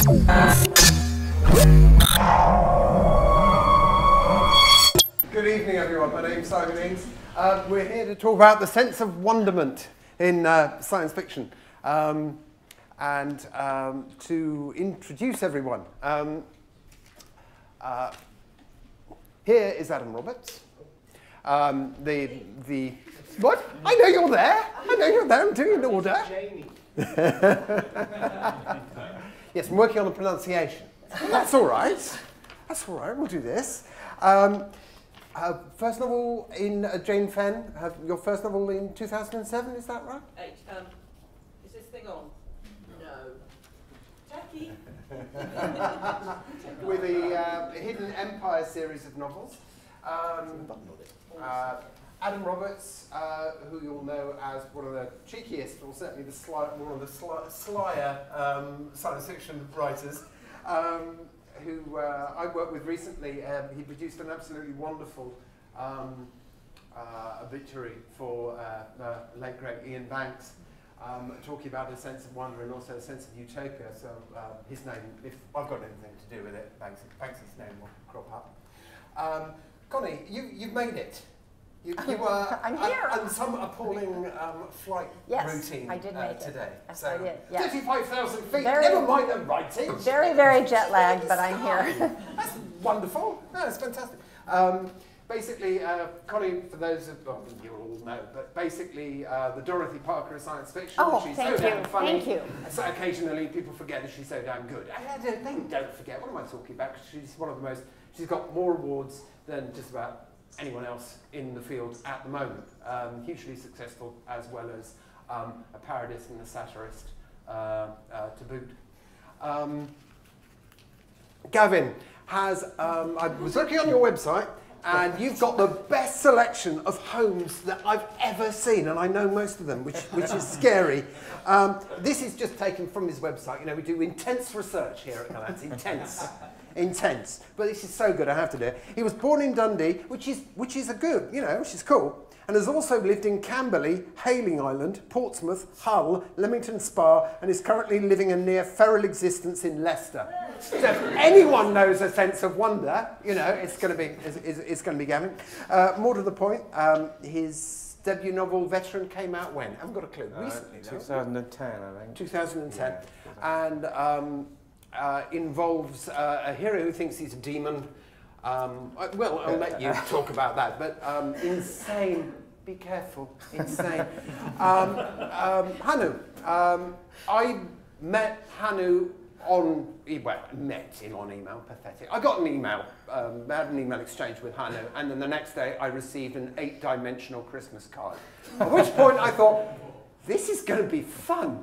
Good evening, everyone. My name's Simon Ings. We're here to talk about the sense of wonderment in science fiction. And to introduce everyone, here is Adam Roberts. What? I know you're there. I know you're there. I'm doing an order. Yes, I'm working on the pronunciation. That's all right. That's all right. We'll do this. First novel in Jaine Fenn. Your first novel in 2007. Is that right? Is this thing on? No. Jackie. With the Hidden Empire series of novels. Adam Roberts, who you'll know as one of the cheekiest, or certainly one of the slyer science fiction writers, who I worked with recently. He produced an absolutely wonderful obituary for the late great Ian Banks, talking about a sense of wonder and also a sense of utopia. So his name, if I've got anything to do with it, Banks' name will crop up. Connie, you've made it. You were I'm here. on some appalling flight routine I did make today. Yes, so I did. Yes. 35,000 feet, never mind the writing. Very, very jet lagged, but I'm here. That's wonderful. No, it's fantastic. Basically, Connie, for those of you all know, but basically the Dorothy Parker of science fiction. Oh, she's thank so you. damn funny. Thank you. So occasionally people forget that she's so damn good. They don't forget. What am I talking about? She's one of the most. She's got more awards than just about anyone else in the field at the moment. Hugely successful, as well as a parodist and a satirist to boot. Gavin has, I was looking on your website, and you've got the best selection of homes that I've ever seen, and I know most of them, which is scary. This is just taken from his website. You know, we do intense research here at Gollancz, intense. But this is so good, I have to do it. He was born in Dundee, which is a good, you know, which is cool, and has also lived in Camberley, Hayling Island, Portsmouth, Hull, Leamington Spa, and is currently living a near feral existence in Leicester. So if anyone knows a sense of wonder, you know, it's going to be Gavin. More to the point, his debut novel, Veteran, came out when? I haven't got a clue. Recently, 2010, I think. 2010. Yeah. And involves a hero who thinks he's a demon. Well, I'll let you talk about that, but insane. Be careful, insane. Hannu. I met Hannu on email, pathetic. I got an email, I had an email exchange with Hannu, and then the next day I received an 8-dimensional Christmas card. At which point I thought, this is going to be fun.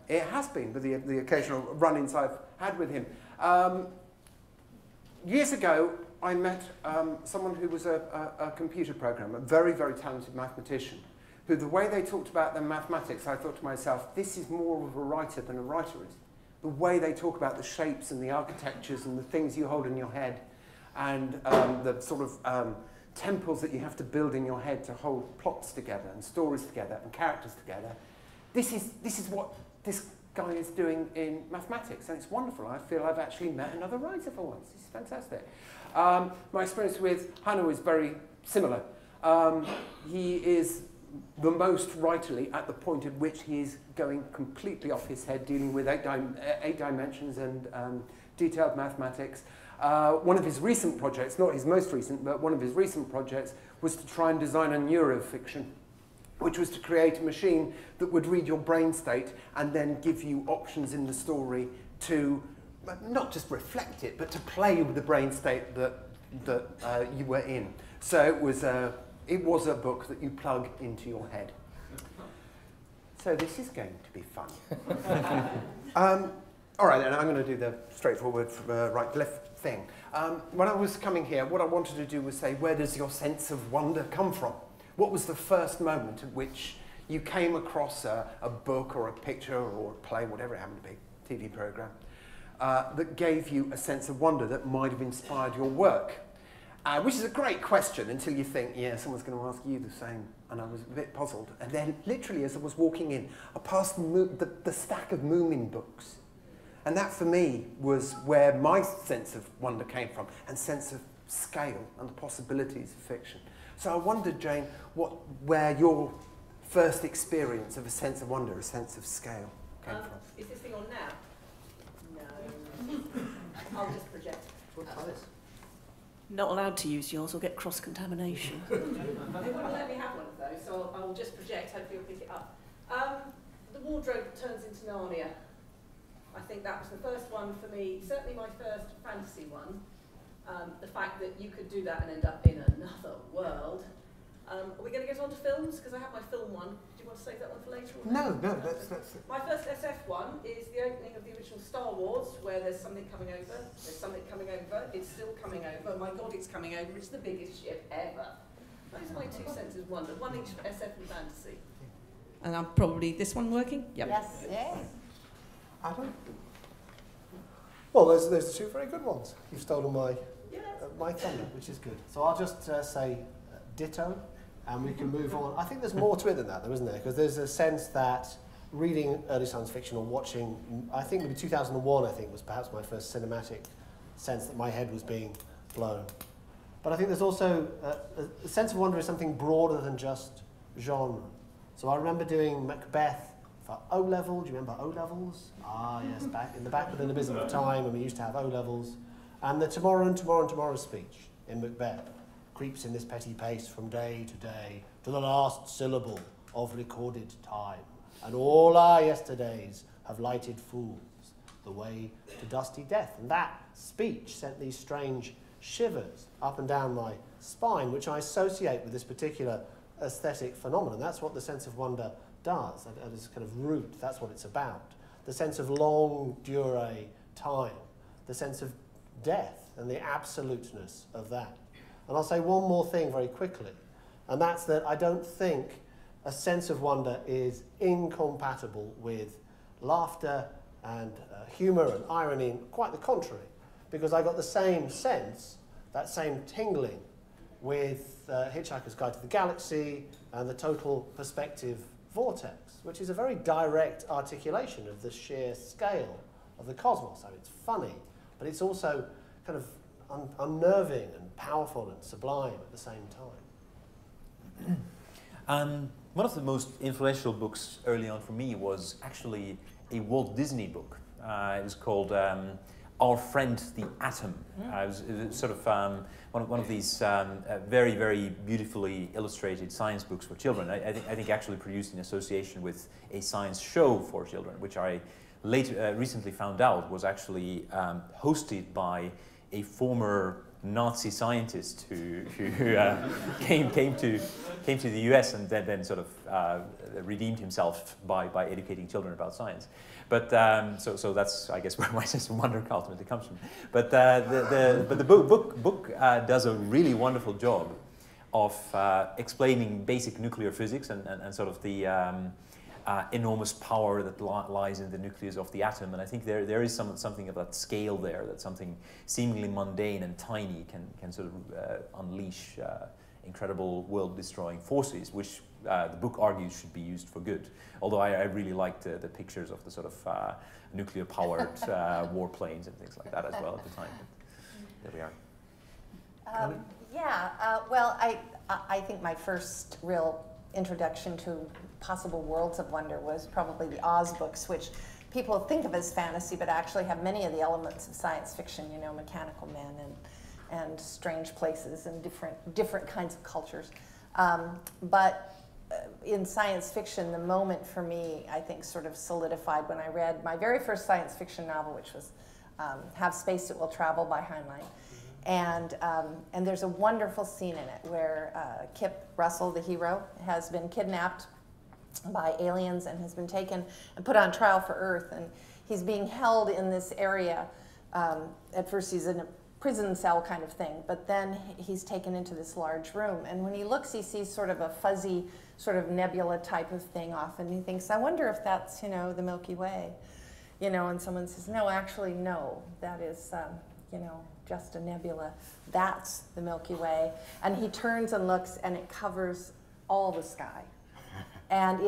It has been with the occasional run-ins I've had with him. Years ago, I met someone who was a computer programmer, a very, very talented mathematician, who the way they talked about their mathematics, I thought to myself, this is more of a writer than a writer is. The way they talk about the shapes and the architectures and the things you hold in your head and the sort of temples that you have to build in your head to hold plots together and stories together and characters together. This is what this guy is doing in mathematics, and it's wonderful. I feel I've actually met another writer for once. It's fantastic. My experience with Hannu is very similar. He is the most writerly at the point at which he is going completely off his head, dealing with eight dimensions and detailed mathematics. One of his recent projects, not his most recent, but one of his recent projects was to try and design a neurofiction, which was to create a machine that would read your brain state and then give you options in the story to not just reflect it, but to play with the brain state that you were in. So it was a book that you plug into your head. So this is going to be fun. All right, then I'm going to do the straightforward right-left thing. When I was coming here, what I wanted to do was say, where does your sense of wonder come from? What was the first moment at which you came across a book or a picture or a play, whatever it happened to be, TV program, that gave you a sense of wonder that might have inspired your work? Which is a great question until you think, yeah, someone's going to ask you the same. And I was a bit puzzled. And then literally as I was walking in, I passed the stack of Moomin books. And that for me was where my sense of wonder came from, and sense of scale and the possibilities of fiction. So I wondered, Jaine, where your first experience of a sense of wonder, a sense of scale came from. Is this thing on now? No. I'll just project. Not allowed to use yours or get cross-contamination. They wouldn't let me have one of those, so I'll just project, hopefully you'll pick it up. The wardrobe turns into Narnia. I think that was the first one for me, certainly my first fantasy one. The fact that you could do that and end up in another world. Are we going to get on to films? Because I have my film one. Do you want to save that one for later? No, that's My first SF one is the opening of the original Star Wars, where there's something coming over. There's something coming over. It's still coming over. My God, it's coming over. It's the biggest ship ever. Those are my two senses of wonder. One each for SF and fantasy. And I'm probably this one working? Yep. Yes. Yay. Adam? Well, there's two very good ones. You've stolen my thunder, which is good. So I'll just say ditto, and we can move on. I think there's more to it than that, though, isn't there? Because there's a sense that reading early science fiction or watching, I think maybe 2001, I think, was perhaps my first cinematic sense that my head was being blown. But I think there's also a sense of wonder is something broader than just genre. So I remember doing Macbeth for O-level. Do you remember O-levels? Ah, yes, back in the backward abysm of time when we used to have O-levels. And the tomorrow and tomorrow and tomorrow speech in Macbeth creeps in this petty pace from day to the last syllable of recorded time. And all our yesterdays have lighted fools the way to dusty death. And that speech sent these strange shivers up and down my spine, which I associate with this particular aesthetic phenomenon. That's what the sense of wonder does, at its kind of root. That's what it's about. The sense of longue durée time, the sense of death and the absoluteness of that. And I'll say one more thing very quickly, and that's that I don't think a sense of wonder is incompatible with laughter and humour and irony, quite the contrary, because I got the same sense, that same tingling, with Hitchhiker's Guide to the Galaxy and the Total Perspective Vortex, which is a very direct articulation of the sheer scale of the cosmos. I mean, it's funny, but it's also kind of unnerving and powerful and sublime at the same time. One of the most influential books early on for me was actually a Walt Disney book. It was called Our Friend the Atom. It was sort of one of these very, very beautifully illustrated science books for children. I think actually produced in association with a science show for children, which I recently found out was actually hosted by a former Nazi scientist who came to the US and then sort of redeemed himself by educating children about science. But so that's, I guess, where my sense of wonder ultimately comes from. But the book does a really wonderful job of explaining basic nuclear physics and sort of the enormous power that lies in the nucleus of the atom. And I think there is something of that scale there, that something seemingly mundane and tiny can sort of unleash incredible world-destroying forces, which the book argues should be used for good. Although I really liked the pictures of the sort of nuclear-powered warplanes and things like that as well at the time. But there we are. Well, I think my first real introduction to possible worlds of wonder was probably the Oz books, which people think of as fantasy, but actually have many of the elements of science fiction, you know, mechanical men and strange places and different kinds of cultures. But in science fiction, the moment for me, I think, sort of solidified when I read my very first science fiction novel, which was Have Space It Will Travel by Heinlein. And there's a wonderful scene in it where Kip Russell, the hero, has been kidnapped by aliens and has been taken and put on trial for Earth. And he's being held in this area. At first he's in a prison cell kind of thing, but then he's taken into this large room. And when he looks, he sees sort of a fuzzy, sort of nebula type of thing off, and he thinks, I wonder if that's, you know, the Milky Way. You know, and someone says, no, actually, no, that is, you know, just a nebula. That's the Milky Way. And he turns and looks, and it covers all the sky. And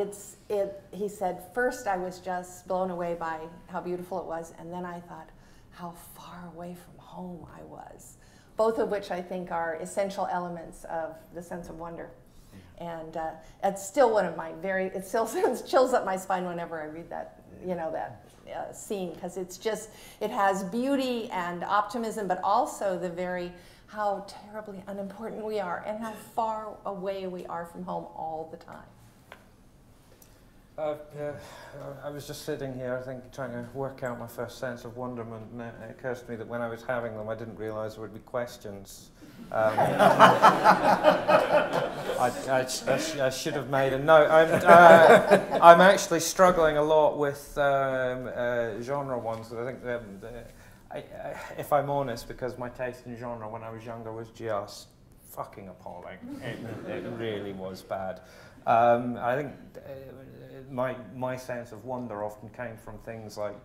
he said, first I was just blown away by how beautiful it was, and then I thought how far away from home I was. Both of which I think are essential elements of the sense of wonder. And it's still one of my it still sends chills up my spine whenever I read that, that scene, because it's just, it has beauty and optimism, but also the how terribly unimportant we are and how far away we are from home all the time. I was just sitting here, I think, trying to work out my first sense of wonderment, and it occurs to me that when I was having them, I didn't realise there would be questions. I should have made a note. I'm actually struggling a lot with genre ones. I think, if I'm honest, because my taste in genre when I was younger was just fucking appalling. It really was bad. I think my sense of wonder often came from things like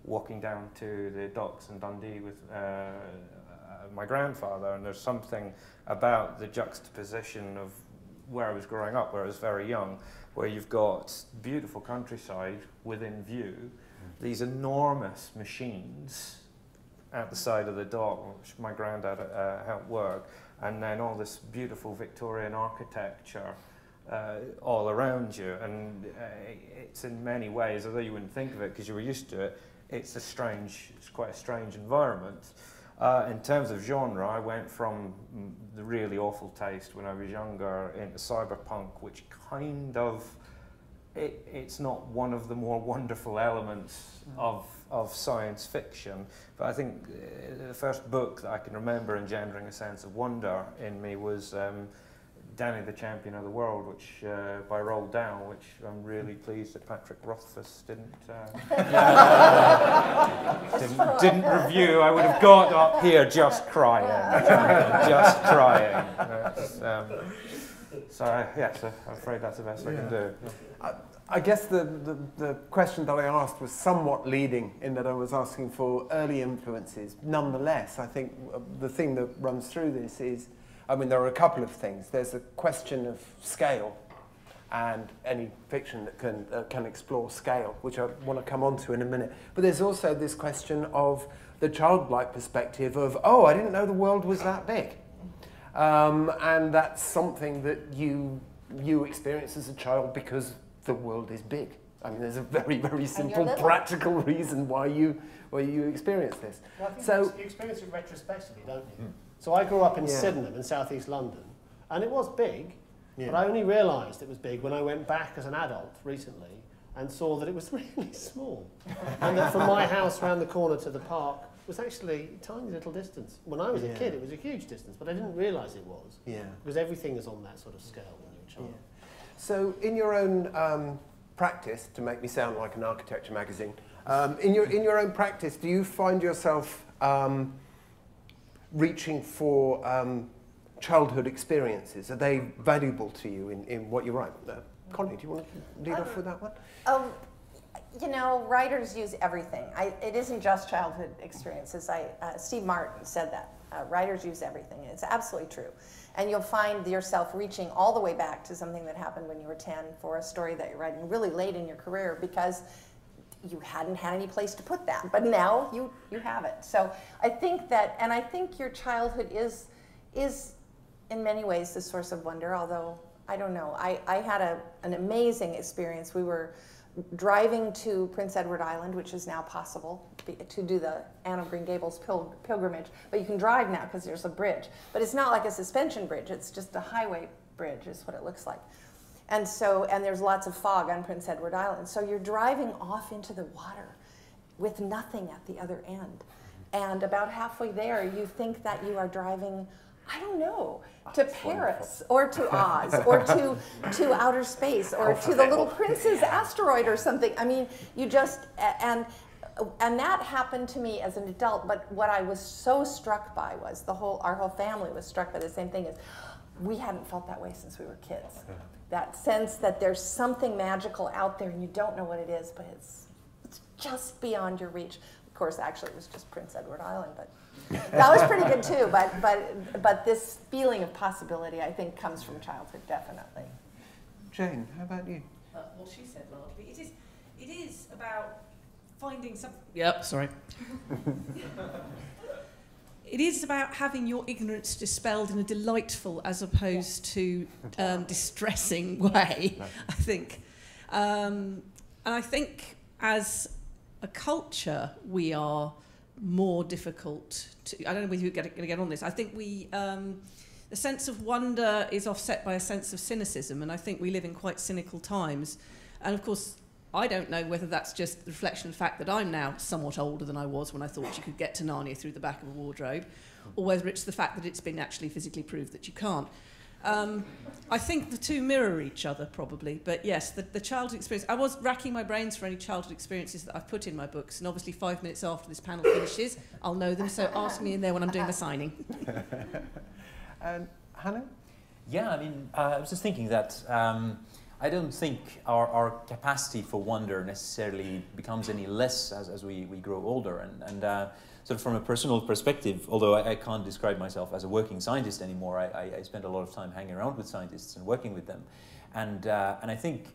walking down to the docks in Dundee with my grandfather, and there's something about the juxtaposition of where I was growing up, where I was very young, where you've got beautiful countryside within view, these enormous machines at the side of the dock, which my granddad helped work, and then all this beautiful Victorian architecture all around you, and it's in many ways, although you wouldn't think of it because you were used to it, it's quite a strange environment. In terms of genre, I went from the really awful taste when I was younger into cyberpunk, which kind of, it's not one of the more wonderful elements of science fiction, but I think the first book that I can remember engendering a sense of wonder in me was Danny the Champion of the World, which by Roald Dahl, which I'm really pleased that Patrick Rothfuss didn't review. I would have got up here just crying, just crying. So I'm afraid that's the best I can do. I guess the question that I asked was somewhat leading in that I was asking for early influences. Nonetheless, I think the thing that runs through this is, I mean, there are a couple of things. There's a question of scale, and any fiction that can explore scale, which I want to come on to in a minute. But there's also this question of the childlike perspective of, oh, I didn't know the world was that big. And that's something that you experience as a child because the world is big. I mean, there's a very, very simple, practical reason why you experience this. Well, I think you experience it retrospectively, don't you? So I grew up in Sydenham in southeast London, and it was big, but I only realised it was big when I went back as an adult recently and saw that it was really small. And that from my house round the corner to the park was actually a tiny little distance. When I was a kid, it was a huge distance, but I didn't realise it was, because everything is on that sort of scale when you're a child. So in your own practice, to make me sound like an architecture magazine, in your own practice, do you find yourself reaching for childhood experiences? Are they valuable to you in what you write? Connie, do you want to lead off with that one? You know, writers use everything. It isn't just childhood experiences. Steve Martin said that. Writers use everything, and it's absolutely true. And you'll find yourself reaching all the way back to something that happened when you were 10 for a story that you're writing really late in your career because you hadn't had any place to put that, but now you have it. So I think that, and I think your childhood is in many ways the source of wonder, although I don't know. I had an amazing experience. We were driving to Prince Edward Island, which is now possible to do the Anne of Green Gables pilgrimage, but you can drive now because there's a bridge. But it's not like a suspension bridge, it's just a highway bridge is what it looks like. And there's lots of fog on Prince Edward Island. So you're driving off into the water with nothing at the other end. And about halfway there, you think that you are driving, I don't know, to Paris or to Oz or to outer space or to the Little Prince's asteroid or something. I mean, you just, and that happened to me as an adult. But what I was so struck by was our whole family was struck by the same thing, is we hadn't felt that way since we were kids. That sense that there's something magical out there and you don't know what it is, but it's just beyond your reach. Of course, actually, it was just Prince Edward Island, but that was pretty good too. But this feeling of possibility, I think, comes from childhood, definitely. Jaine, how about you? Well, she said largely. It is about finding something. Yep, sorry. It is about having your ignorance dispelled in a delightful as opposed to distressing way, I think. And I think as a culture, we are more difficult to... I don't know whether you're going to get on this. I think the sense of wonder is offset by a sense of cynicism, and I think we live in quite cynical times. And of course, I don't know whether that's just the reflection of the fact that I'm now somewhat older than I was when I thought you could get to Narnia through the back of a wardrobe, or whether it's the fact that it's been actually physically proved that you can't. I think the two mirror each other, probably. But yes, the childhood experience... I was racking my brains for any childhood experiences that I've put in my books, and obviously 5 minutes after this panel finishes, I'll know them, so ask me in there when I'm doing the signing. And Hannu? Yeah, I mean, I was just thinking that I don't think our capacity for wonder necessarily becomes any less as we grow older. And sort of from a personal perspective, although I can't describe myself as a working scientist anymore, I spend a lot of time hanging around with scientists and working with them. And I think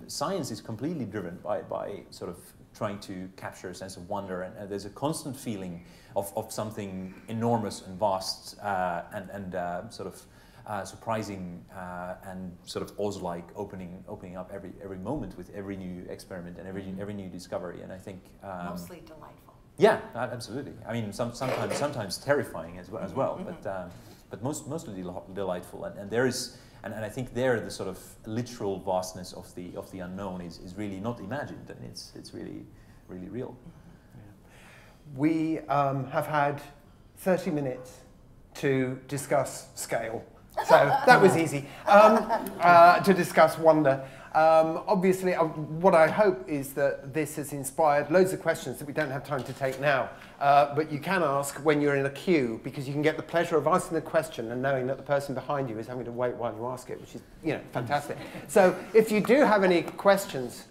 science is completely driven by sort of trying to capture a sense of wonder, and there's a constant feeling of something enormous and vast and sort of surprising and sort of Oz-like opening up every moment with every new experiment and every new discovery. And I think Mostly delightful. Yeah, absolutely. I mean, sometimes terrifying as well, but mostly delightful. And there is. And I think there the sort of literal vastness of the unknown is really not imagined, and it's really real. Yeah. We have had 30 minutes to discuss scale, so that was easy. To discuss wonder. Obviously, what I hope is that this has inspired loads of questions that we don't have time to take now, but you can ask when you're in a queue, because you can get the pleasure of asking the question and knowing that the person behind you is having to wait while you ask it, which is, fantastic. So if you do have any questions,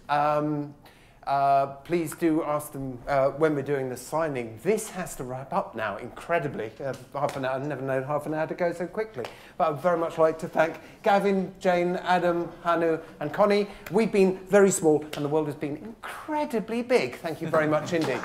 please do ask them when we're doing the signing. This has to wrap up now, incredibly. Half an hour, I've never known half an hour to go so quickly. But I'd very much like to thank Gavin, Jaine, Adam, Hannu, and Connie. We've been very small, and the world has been incredibly big. Thank you very much indeed.